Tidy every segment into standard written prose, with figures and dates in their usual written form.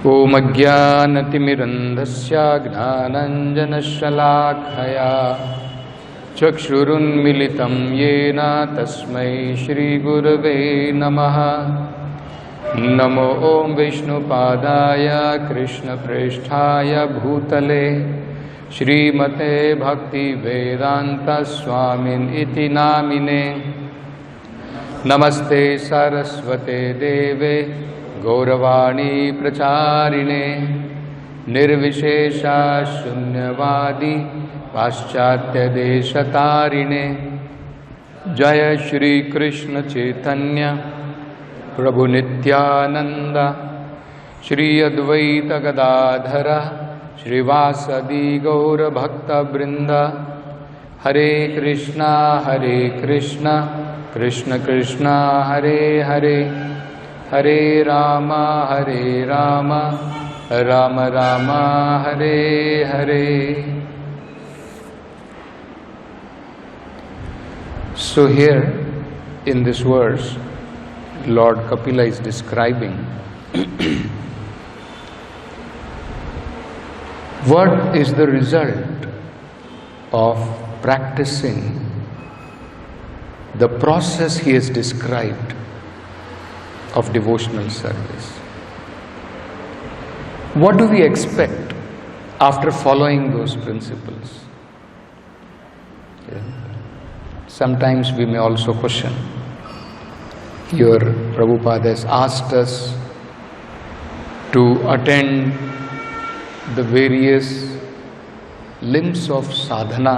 ओम अज्ञानतिमिरन्धस्य ज्ञानाञ्जनशलाखया चक्षुरुन्मिलितं येन तस्मै श्रीगुरवे नमः। नमो ओम विष्णुपादाय कृष्णप्रेष्ठाय भूतले श्रीमते भक्तिवेदांत स्वामिन् इति नामिने। नमस्ते सरस्वते देवे गौरवाणी प्रचारिणे निर्विशेषा शून्यवादी पाश्चात्य देशतारिणे। जय श्री कृष्ण चैतन्य प्रभु नित्यानंद श्री अद्वैत गदाधर श्रीवासदि गौर भक्तवृंद। हरे कृष्णा कृष्ण कृष्ण हरे हरे, हरे Ram Ram Ram Hare Hare. So here in this verse, Lord Kapila is describing what is the result of practicing the process he has described of devotional service. What do we expect after following those principles? Sometimes we may also question. Here Prabhupada has asked us to attend the various limbs of sadhana,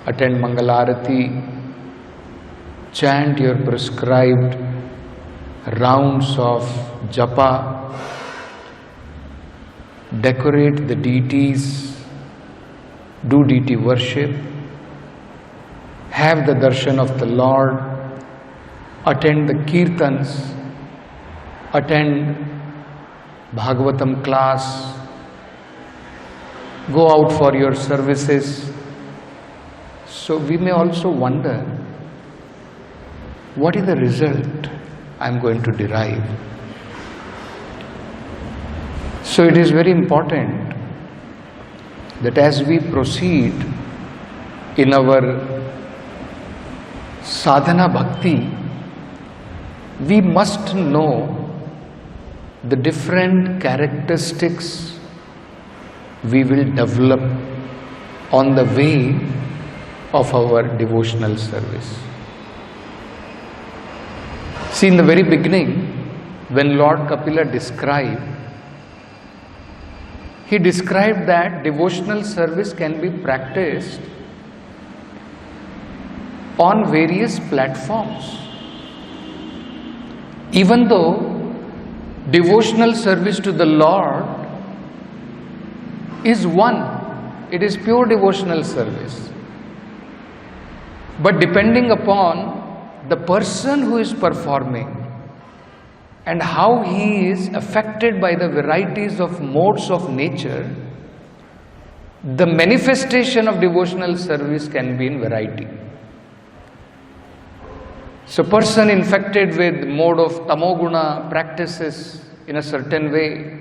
attend Mangalarati, chant your prescribed rounds of japa, decorate the deities, do deity worship, have the darshan of the Lord, attend the kirtans, attend Bhagavatam class, go out for your services. So we may also wonder, what is the result I am going to derive? So it is very important that as we proceed in our sadhana bhakti, we must know the different characteristics we will develop on the way of our devotional service. See, in the very beginning, when Lord Kapila described, he described that devotional service can be practiced on various platforms. Even though devotional service to the Lord is one, it is pure devotional service. But depending upon the person who is performing and how he is affected by the varieties of modes of nature, the manifestation of devotional service can be in variety. So person infected with mode of tamoguna practices in a certain way.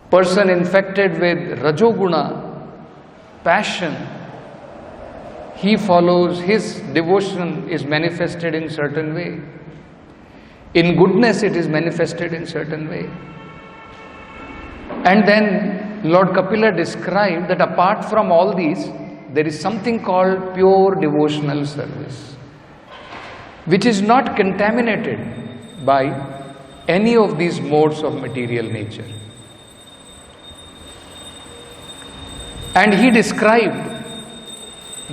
Person infected with rajoguna, passion, he follows, his devotion is manifested in certain way. In goodness it is manifested in certain way. And then Lord Kapila described that apart from all these, there is something called pure devotional service, which is not contaminated by any of these modes of material nature. And he described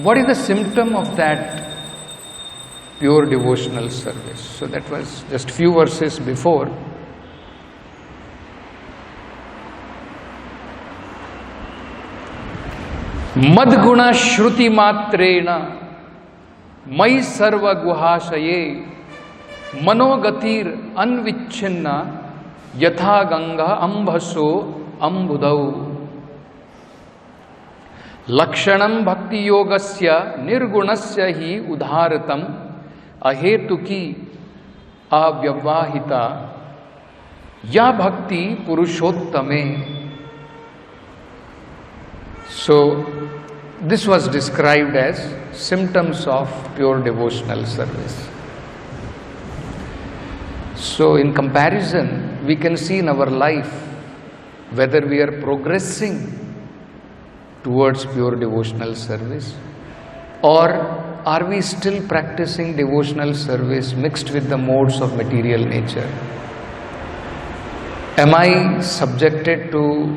what is the symptom of that pure devotional service. So that was just few verses before. Madguna shruti matrena Mai sarva guhashaye manogatir anvichinna yatha ganga ambhaso ambudau lakshanam bhakti yogasya nirgunasya hi udharatam ahetuki avyavahita Ya bhakti purushottame. So, this was described as symptoms of pure devotional service. So, in comparison, we can see in our life whether we are progressing towards pure devotional service, or are we still practicing devotional service mixed with the modes of material nature? Am I subjected to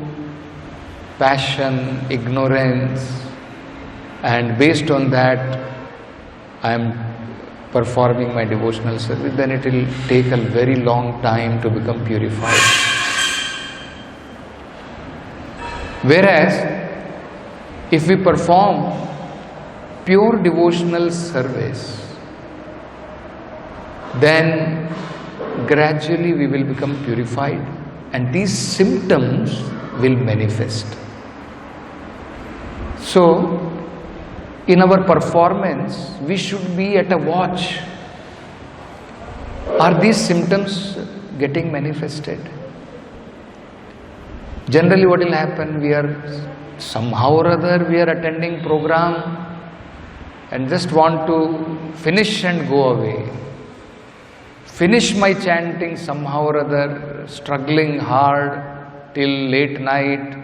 passion, ignorance, and based on that I am performing my devotional service? Then it will take a very long time to become purified. Whereas if we perform pure devotional service, then gradually we will become purified and these symptoms will manifest. So, in our performance, we should be at a watch. Are these symptoms getting manifested? Generally what will happen, we are somehow or other, we are attending program and just want to finish and go away. Finish my chanting somehow or other, struggling hard till late night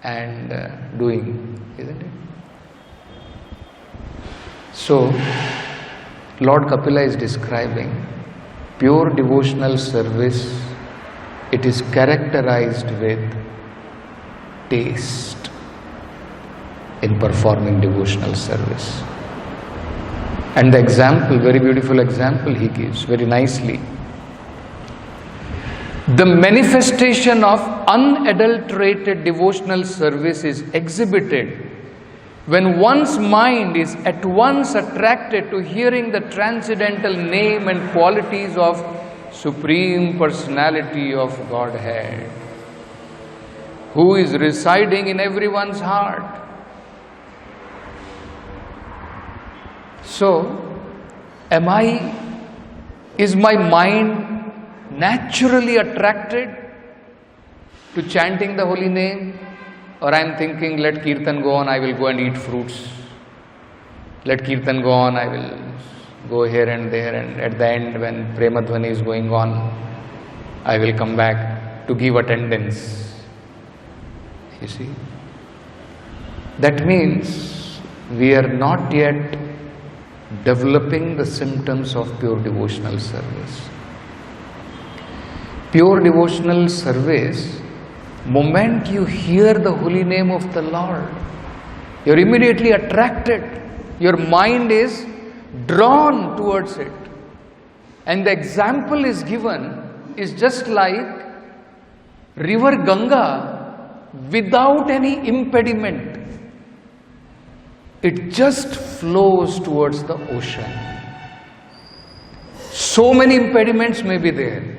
and doing, isn't it? So, Lord Kapila is describing pure devotional service. It is characterized with taste in performing devotional service. And the example, very beautiful example he gives very nicely. The manifestation of unadulterated devotional service is exhibited when one's mind is at once attracted to hearing the transcendental name and qualities of Supreme Personality of Godhead, who is residing in everyone's heart. So, is my mind naturally attracted to chanting the holy name? Or I am thinking, let Kirtan go on, I will go and eat fruits. Let Kirtan go on, I will go here and there, and at the end when Premadhvani is going on, I will come back to give attendance. You see? That means we are not yet developing the symptoms of pure devotional service. Pure devotional service, moment you hear the holy name of the Lord, you are immediately attracted. Your mind is drawn towards it. And the example is given is just like river Ganga without any impediment. It just flows towards the ocean. So many impediments may be there.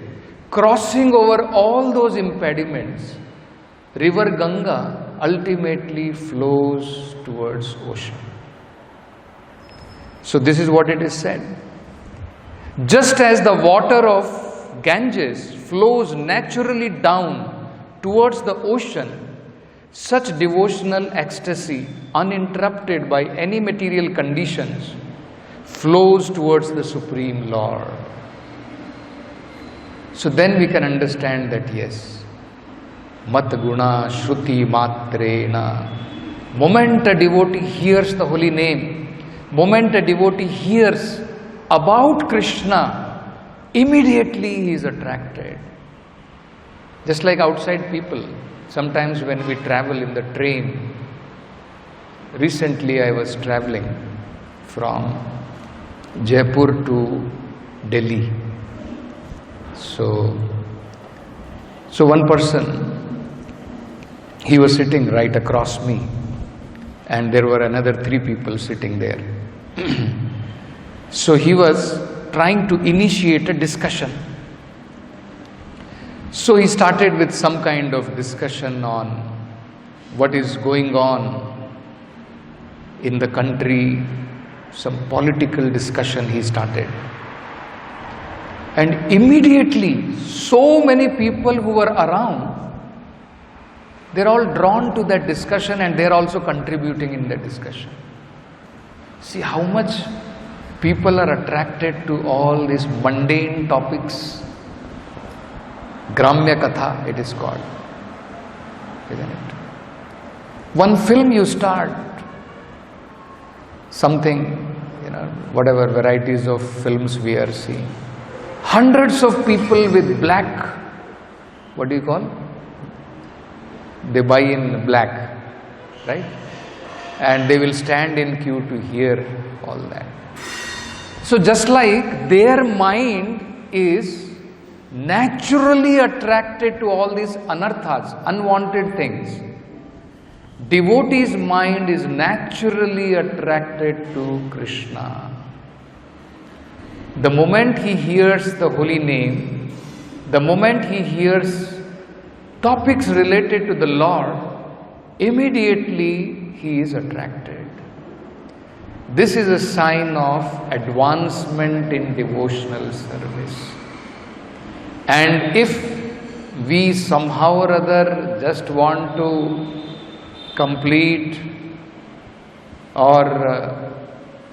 Crossing over all those impediments, river Ganga ultimately flows towards ocean. So this is what it is said. Just as the water of Ganges flows naturally down towards the ocean, such devotional ecstasy, uninterrupted by any material conditions, flows towards the Supreme Lord. So then we can understand that yes, mat guna shruti matrena. Moment a devotee hears the holy name, moment a devotee hears about Krishna, immediately he is attracted. Just like outside people, sometimes when we travel in the train, recently I was traveling from Jaipur to Delhi. So one person, he was sitting right across me, and there were another 3 people sitting there. So he was trying to initiate a discussion. So he started with some kind of discussion on what is going on in the country, some political discussion he started. And immediately, so many people who were around, they're all drawn to that discussion and they're also contributing in that discussion. See how much people are attracted to all these mundane topics. Gramya Katha, it is called, isn't it? One film you start, something, whatever varieties of films we are seeing. Hundreds of people with black, what do you call? They buy in black, right? And they will stand in queue to hear all that. So just like their mind is naturally attracted to all these anarthas, unwanted things, devotee's mind is naturally attracted to Krishna. The moment he hears the holy name, the moment he hears topics related to the Lord, immediately he is attracted. This is a sign of advancement in devotional service. And if we somehow or other just want to complete, or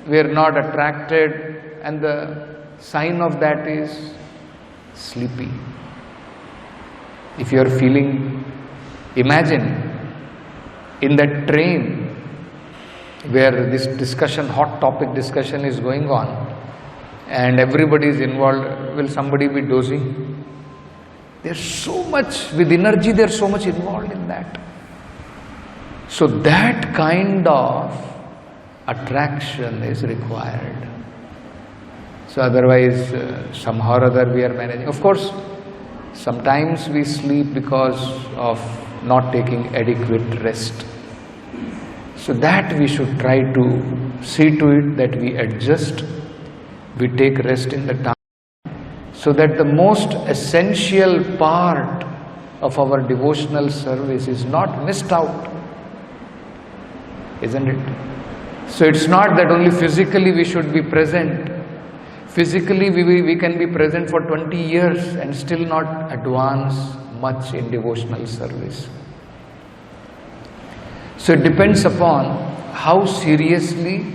we are not attracted, and the sign of that is sleepy. If you are feeling, imagine in that train where this discussion, hot topic discussion is going on and everybody is involved, will somebody be dozing? There's so much, with energy there's so much involved in that. So that kind of attraction is required. So otherwise, somehow or other we are managing. Of course, sometimes we sleep because of not taking adequate rest. So that we should try to see to it that we adjust, we take rest in the time, so that the most essential part of our devotional service is not missed out, isn't it? So it's not that only physically we should be present. Physically we can be present for 20 years and still not advance much in devotional service. So it depends upon how seriously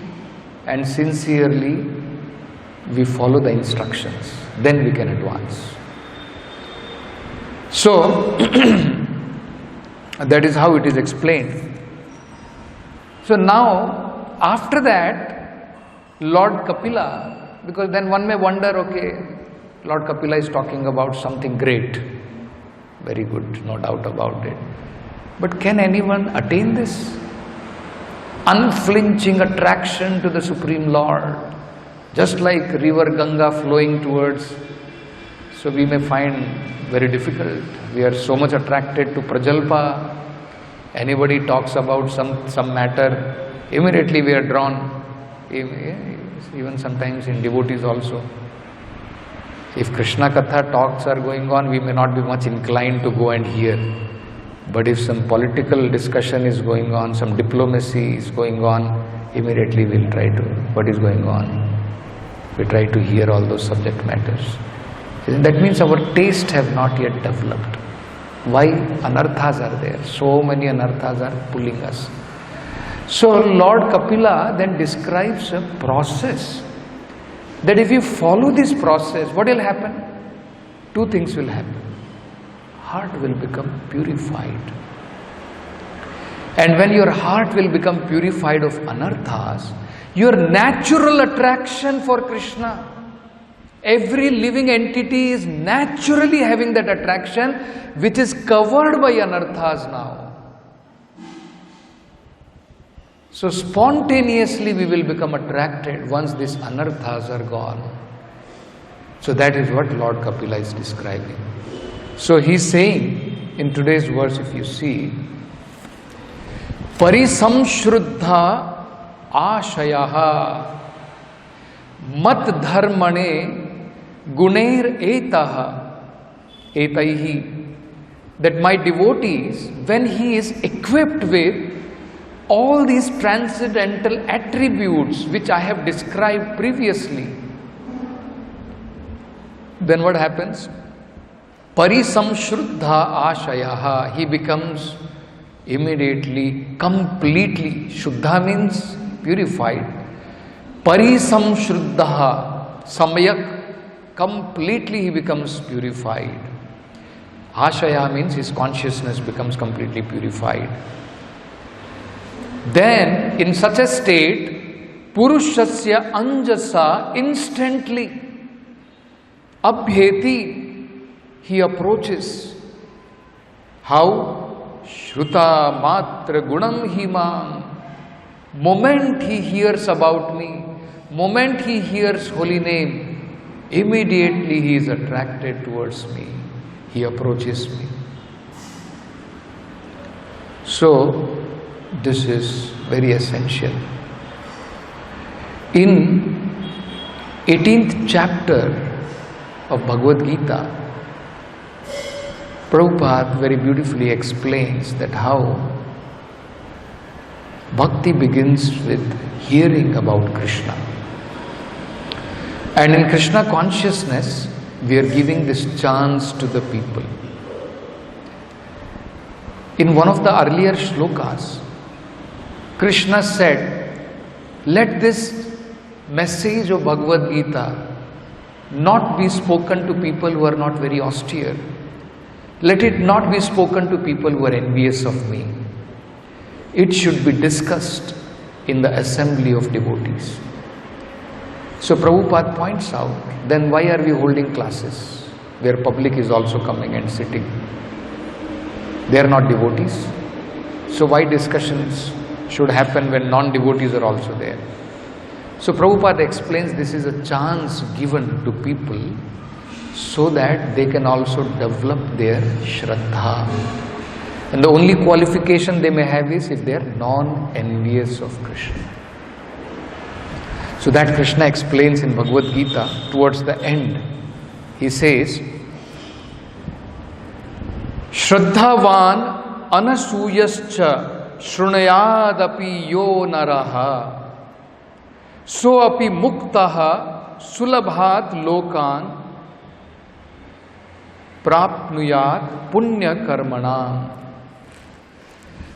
and sincerely we follow the instructions, then we can advance. So that is how it is explained. So now after that, Lord Kapila, because then one may wonder, okay, Lord Kapila is talking about something great, very good, no doubt about it. But can anyone attain this? Unflinching attraction to the Supreme Lord, just like river Ganga flowing towards. So we may find very difficult. We are so much attracted to Prajalpa. Anybody talks about some matter, immediately we are drawn. Even sometimes in devotees also. If Krishna Katha talks are going on, we may not be much inclined to go and hear. But if some political discussion is going on, some diplomacy is going on, immediately we'll try to, what is going on? We try to hear all those subject matters. That means our taste have not yet developed. Why? Anarthas are there. So many anarthas are pulling us. So Lord Kapila then describes a process, that if you follow this process, what will happen? Two things will happen. Heart will become purified. And when your heart will become purified of anarthas, your natural attraction for Krishna, every living entity is naturally having that attraction which is covered by anarthas now. So spontaneously we will become attracted once these anarthas are gone. So that is what Lord Kapila is describing. So he is saying in today's verse, if you see, Parisamshruddha ashayaha mat dharmane gunair etaihi, that my devotees, when he is equipped with all these transcendental attributes which I have described previously, Then what happens? Parisamshruddha ashayaha. He becomes immediately, completely. Shuddha means purified. Parisamshruddha, samyak, completely he becomes purified. Ashaya means his consciousness becomes completely purified. Then, in such a state, Purushasya anjasa, instantly, abhyeti, he approaches. How? Shruta matra gunam himam. Moment he hears about me, moment he hears holy name, immediately he is attracted towards me. He approaches me. So, this is very essential. In 18th chapter of Bhagavad Gita, Prabhupada very beautifully explains that how bhakti begins with hearing about Krishna. And in Krishna consciousness, we are giving this chance to the people. In one of the earlier shlokas, Krishna said, let this message of Bhagavad Gita not be spoken to people who are not very austere. Let it not be spoken to people who are envious of me. It should be discussed in the assembly of devotees. So Prabhupada points out, then why are we holding classes where public is also coming and sitting? They are not devotees. So why discussions should happen when non-devotees are also there? So Prabhupada explains this is a chance given to people so that they can also develop their Shraddha. And the only qualification they may have is if they are non-envious of Krishna. So that Krishna explains in Bhagavad Gita towards the end. He says, Shraddhavan anasuyascha shrunayadapi yo naraha so api muktaha sulabhat lokan prapnuyat punya karmana.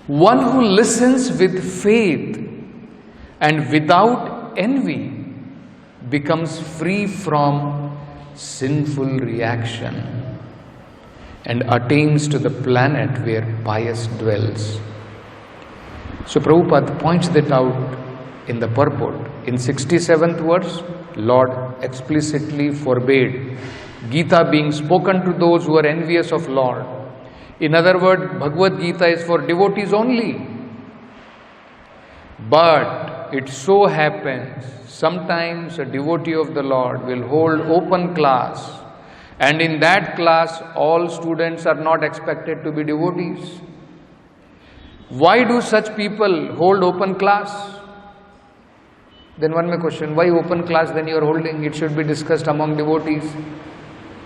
One who listens with faith and without envy becomes free from sinful reaction and attains to the planet where pious dwells. So Prabhupada points that out in the purport. In 67th verse, Lord explicitly forbade Gita being spoken to those who are envious of Lord. In other words, Bhagavad Gita is for devotees only. But it so happens, sometimes a devotee of the Lord will hold open class, and in that class all students are not expected to be devotees. Why do such people hold open class? Then one may question, why open class then you are holding? It should be discussed among devotees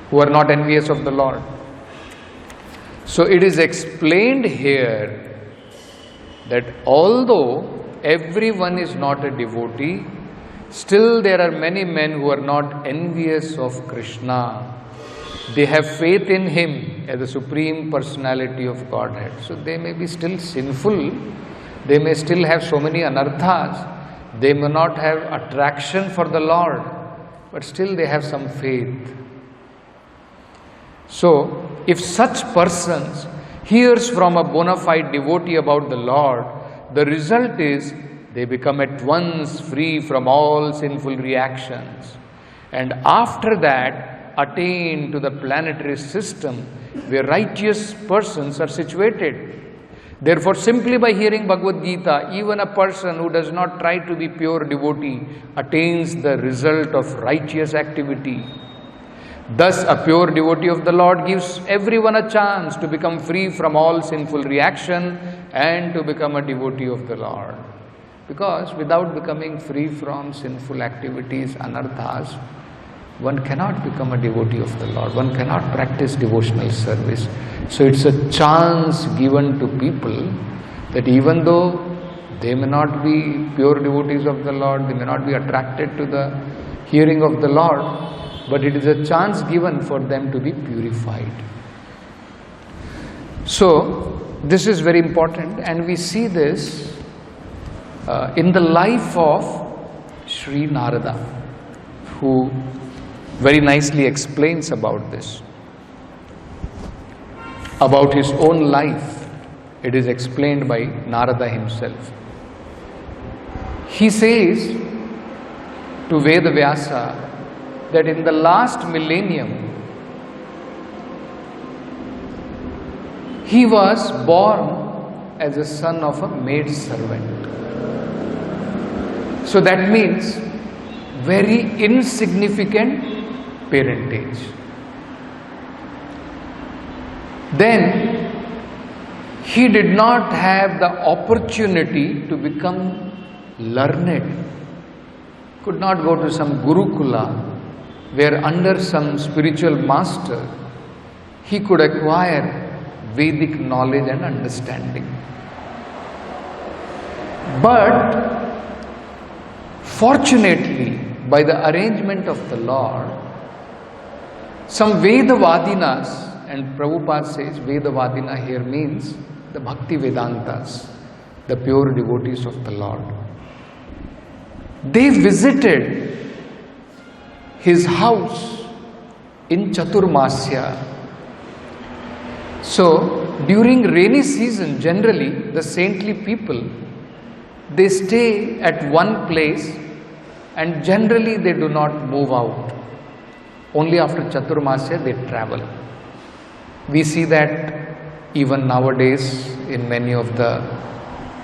who are not envious of the Lord. So it is explained here that although everyone is not a devotee, still there are many men who are not envious of Krishna. They have faith in Him as the Supreme Personality of Godhead. So they may be still sinful, they may still have so many anarthas, they may not have attraction for the Lord, but still they have some faith. So, if such persons hears from a bona fide devotee about the Lord, the result is they become at once free from all sinful reactions, and after that attain to the planetary system where righteous persons are situated. Therefore, simply by hearing Bhagavad Gita, even a person who does not try to be pure devotee attains the result of righteous activity. Thus, a pure devotee of the Lord gives everyone a chance to become free from all sinful reaction and to become a devotee of the Lord. Because without becoming free from sinful activities, anarthas, one cannot become a devotee of the Lord. One cannot practice devotional service. So it's a chance given to people that even though they may not be pure devotees of the Lord, they may not be attracted to the hearing of the Lord, but it is a chance given for them to be purified. So, this is very important, and we see this in the life of Sri Narada, who very nicely explains about this. About his own life, it is explained by Narada himself. He says to Vedavyasa that in the last millennium, he was born as a son of a maid servant. So that means very insignificant parentage. Then he did not have the opportunity to become learned, could not go to some Gurukula where under some spiritual master he could acquire Vedic knowledge and understanding. But fortunately, by the arrangement of the Lord, some Vedavadinas, and Prabhupada says Vedavadina here means the Bhakti Vedantas, the pure devotees of the Lord. They visited his house in Chaturmasya. So, during rainy season, generally, the saintly people, they stay at one place and generally they do not move out. Only after Chaturmasya they travel. We see that even nowadays in many of the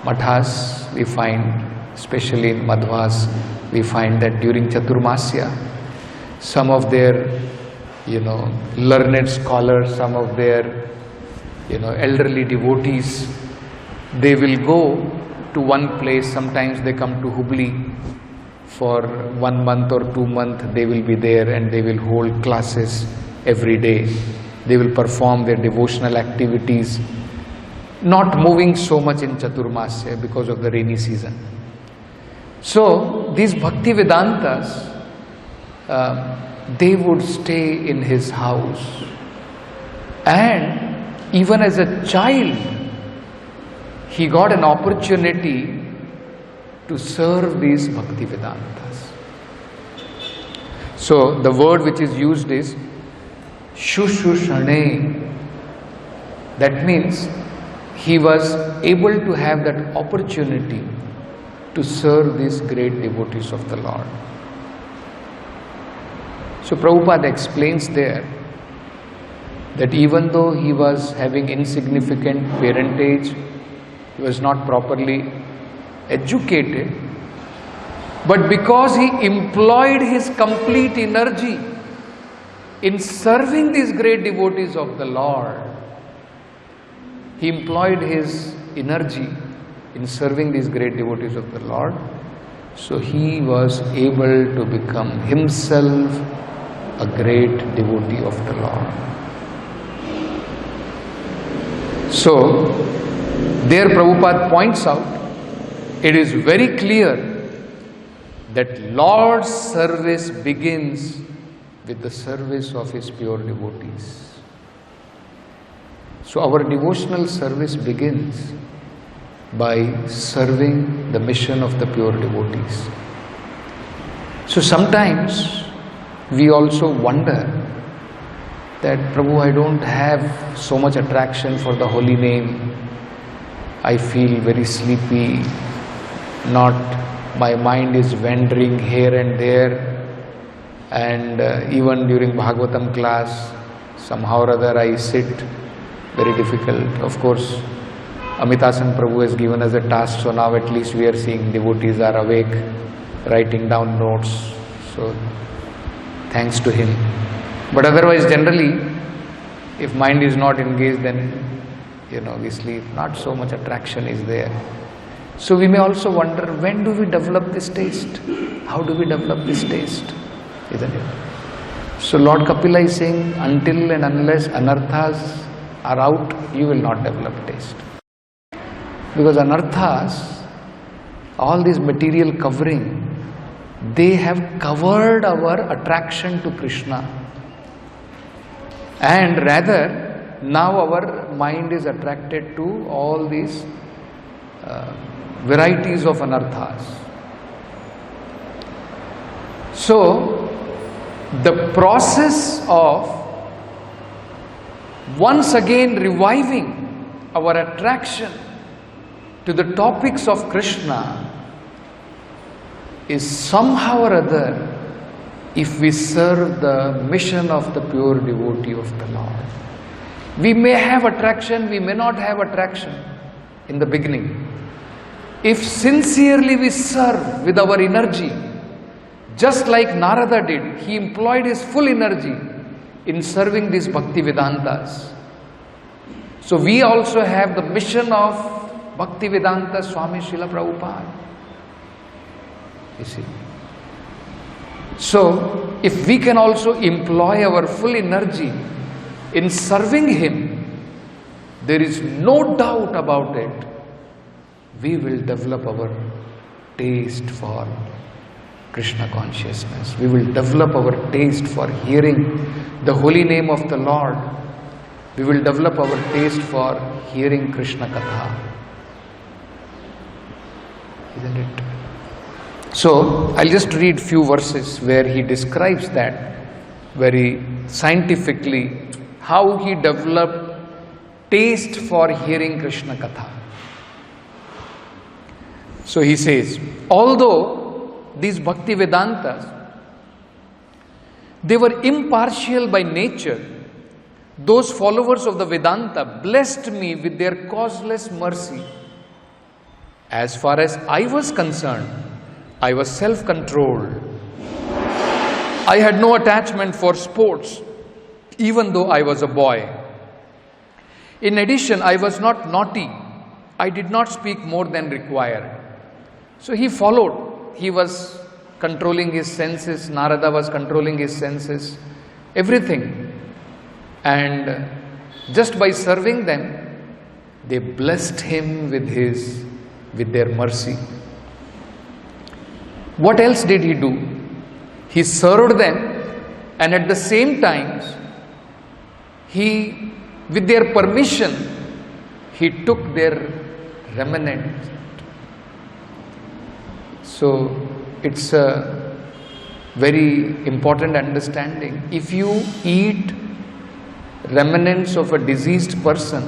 mathas, we find, especially in Madhvas, we find that during Chaturmasya, some of their, learned scholars, some of their, elderly devotees, they will go to one place. Sometimes they come to Hubli for 1 month or 2 months. They will be there and they will hold classes every day. They will perform their devotional activities, not moving so much in Chaturmasya because of the rainy season. So these Bhakti Vedantas, they would stay in his house, and even as a child, he got an opportunity to serve these Bhakti Vedantas. So the word which is used is Shushushane. That means he was able to have that opportunity to serve these great devotees of the Lord. So Prabhupada explains there that even though he was having insignificant parentage, he was not properly educated, but because he employed his complete energy in serving these great devotees of the Lord, he employed his energy in serving these great devotees of the Lord, so he was able to become himself a great devotee of the Lord. So, there Prabhupada points out, it is very clear that Lord's service begins with the service of His pure devotees. So our devotional service begins by serving the mission of the pure devotees. So sometimes we also wonder that, Prabhu, I don't have so much attraction for the holy name. I feel very sleepy, my mind is wandering here and there, and even during Bhagavatam class, somehow or other I sit, very difficult. Of course, Amitasan Prabhu has given us a task, so now at least we are seeing devotees are awake, writing down notes, so thanks to him. But otherwise, generally, if mind is not engaged, then, we sleep, not so much attraction is there. So we may also wonder, when do we develop this taste? How do we develop this taste? Isn't it? So Lord Kapila is saying, until and unless anarthas are out, you will not develop taste. Because anarthas, all this material covering, they have covered our attraction to Krishna. And rather, now our mind is attracted to all these varieties of anarthas. So, the process of once again reviving our attraction to the topics of Krishna is somehow or other if we serve the mission of the pure devotee of the Lord. We may have attraction, we may not have attraction in the beginning. If sincerely we serve with our energy, just like Narada did, he employed his full energy in serving these Bhakti Vedantas. So we also have the mission of Bhakti Vedanta Swami Srila Prabhupada. You see. So, if we can also employ our full energy in serving him, there is no doubt about it, we will develop our taste for Krishna consciousness. We will develop our taste for hearing the holy name of the Lord. We will develop our taste for hearing Krishna Katha. Isn't it? So, I'll just read few verses where he describes that very scientifically, how he developed taste for hearing Krishna Katha. So he says, although these Bhakti Vedantas, they were impartial by nature, those followers of the Vedanta blessed me with their causeless mercy. As far as I was concerned, I was self-controlled. I had no attachment for sports, even though I was a boy. In addition, I was not naughty. I did not speak more than required. So he followed. He was controlling his senses. Narada was controlling his senses. Everything. And just by serving them, they blessed him with their mercy. What else did he do? He served them, and at the same time, with their permission, he took their remnant. So, it's a very important understanding. If you eat remnants of a diseased person,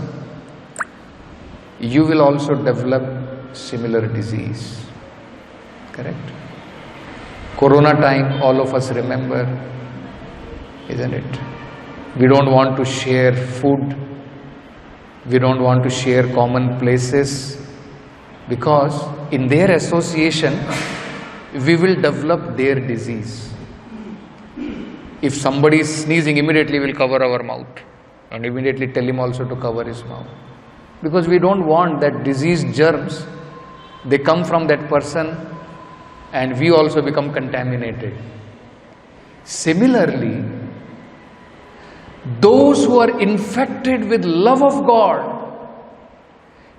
you will also develop similar disease. Correct? Corona time, all of us remember, isn't it? We don't want to share food. We don't want to share common places, because in their association, we will develop their disease. If somebody is sneezing, immediately we'll cover our mouth and immediately tell him also to cover his mouth. Because we don't want that disease germs, they come from that person and we also become contaminated. Similarly, those who are infected with love of God,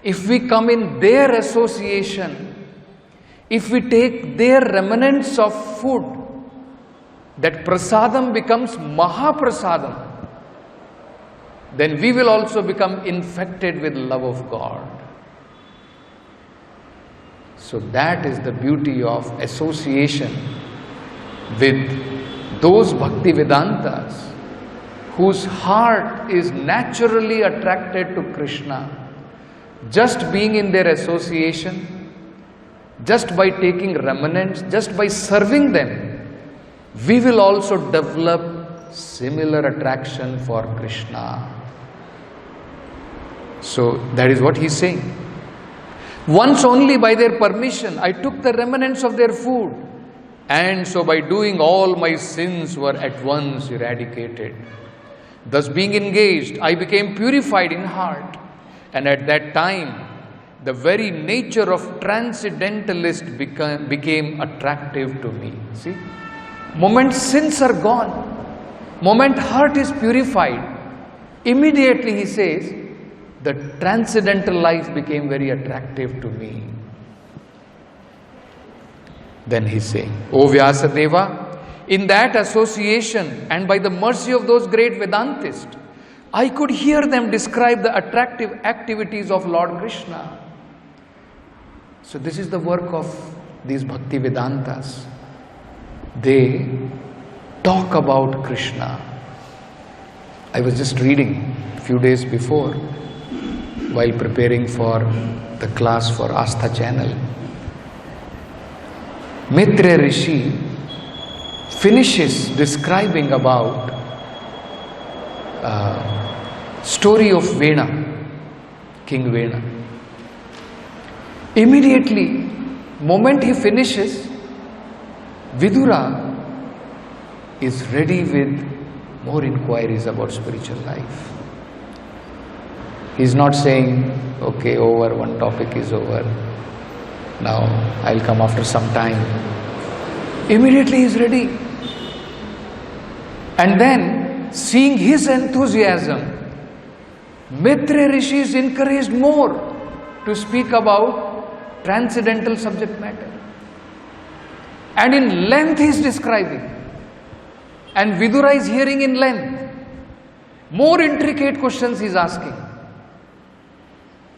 if we come in their association, if we take their remnants of food, that prasadam becomes mahaprasadam, then we will also become infected with love of God. So that is the beauty of association with those Bhakti Vedantas whose heart is naturally attracted to Krishna. Just being in their association, just by taking remnants, just by serving them, we will also develop similar attraction for Krishna. So that is what he is saying. Once only by their permission, I took the remnants of their food, and so by doing all my sins were at once eradicated. Thus being engaged, I became purified in heart, and at that time, the very nature of transcendentalist became attractive to me. See, moment sins are gone, moment heart is purified, immediately he says, the transcendental life became very attractive to me. Then he's saying, O Vyasadeva, in that association and by the mercy of those great Vedantists, I could hear them describe the attractive activities of Lord Krishna. So this is the work of these Bhakti Vedantas. They talk about Krishna. I was just reading a few days before while preparing for the class for Astha channel. Maitre Rishi finishes describing about story of Vena, King Vena. Immediately, moment he finishes, Vidura is ready with more inquiries about spiritual life. He is not saying, okay, over, one topic is over, now I'll come after some time. Immediately he is ready. And then, seeing his enthusiasm, Maitre Rishi is encouraged more to speak about transcendental subject matter. And in length he is describing. And Vidura is hearing in length. More intricate questions he is asking.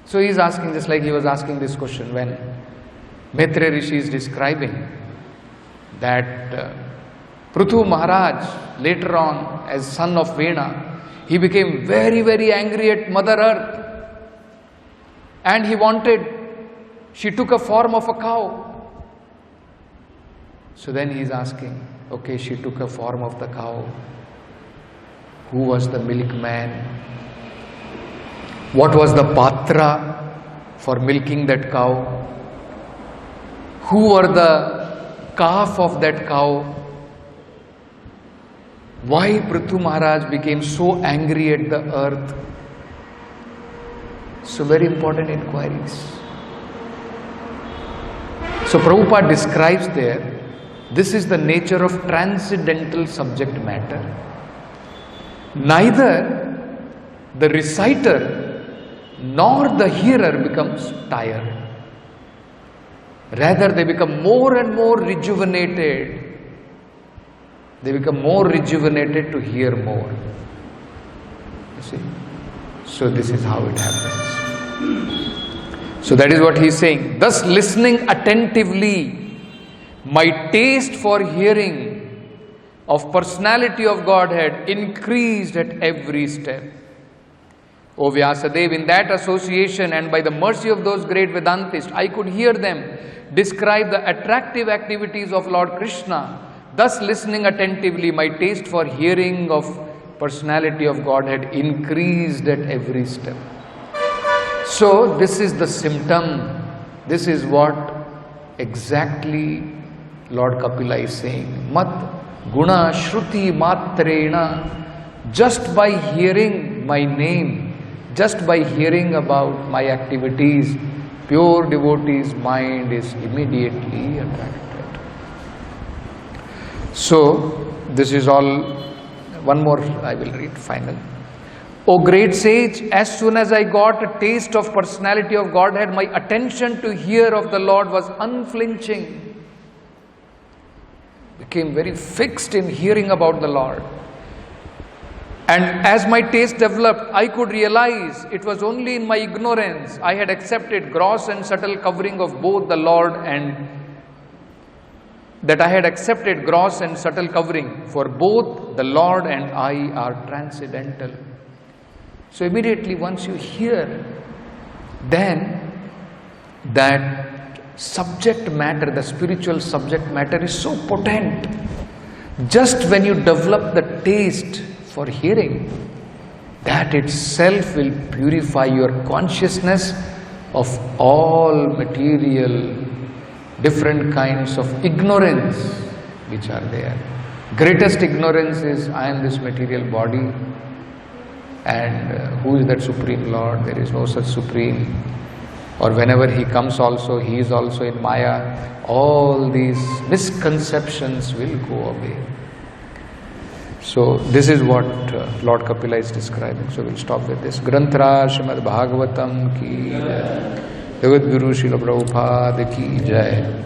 So he is asking just like he was asking this question when Maitre Rishi is describing that Prithu Maharaj later on as son of Vena, he became very, very angry at Mother Earth. And he wanted, she took a form of a cow. So then he is asking, okay, she took a form of the cow. Who was the milkman? What was the patra for milking that cow? Who were the calf of that cow? Why Prithu Maharaj became so angry at the earth? So very important inquiries. So Prabhupada describes there, this is the nature of transcendental subject matter. Neither the reciter nor the hearer becomes tired. Rather they become more and more rejuvenated. They become more rejuvenated to hear more. You see? So this is how it happens. So that is what he is saying. Thus listening attentively, my taste for hearing of personality of Godhead increased at every step. O Vyasadeva, in that association and by the mercy of those great Vedantists, I could hear them describe the attractive activities of Lord Krishna. Thus listening attentively, my taste for hearing of personality of Godhead increased at every step. So this is the symptom. This is what exactly Lord Kapila is saying. Mat guna shruti matrena. Just by hearing my name, just by hearing about my activities, pure devotee's mind is immediately attracted. So, this is all, one more I will read, final. O great sage, as soon as I got a taste of personality of Godhead, my attention to hear of the Lord was unflinching. Became very fixed in hearing about the Lord. And as my taste developed, I could realize it was only in my ignorance I had accepted gross and subtle covering of both the Lord and that I had accepted gross and subtle covering, for both the Lord and I are transcendental. So immediately once you hear, then that subject matter, the spiritual subject matter is so potent. Just when you develop the taste for hearing, that itself will purify your consciousness of all material different kinds of ignorance which are there. Greatest ignorance is I am this material body and who is that Supreme Lord? There is no such Supreme. Or whenever He comes also, He is also in Maya. All these misconceptions will go away. So this is what Lord Kapila is describing. So we'll stop with this. Granthra Srimad Bhagavatam ki Jagat Guru Srila Prabhupada ki Jai.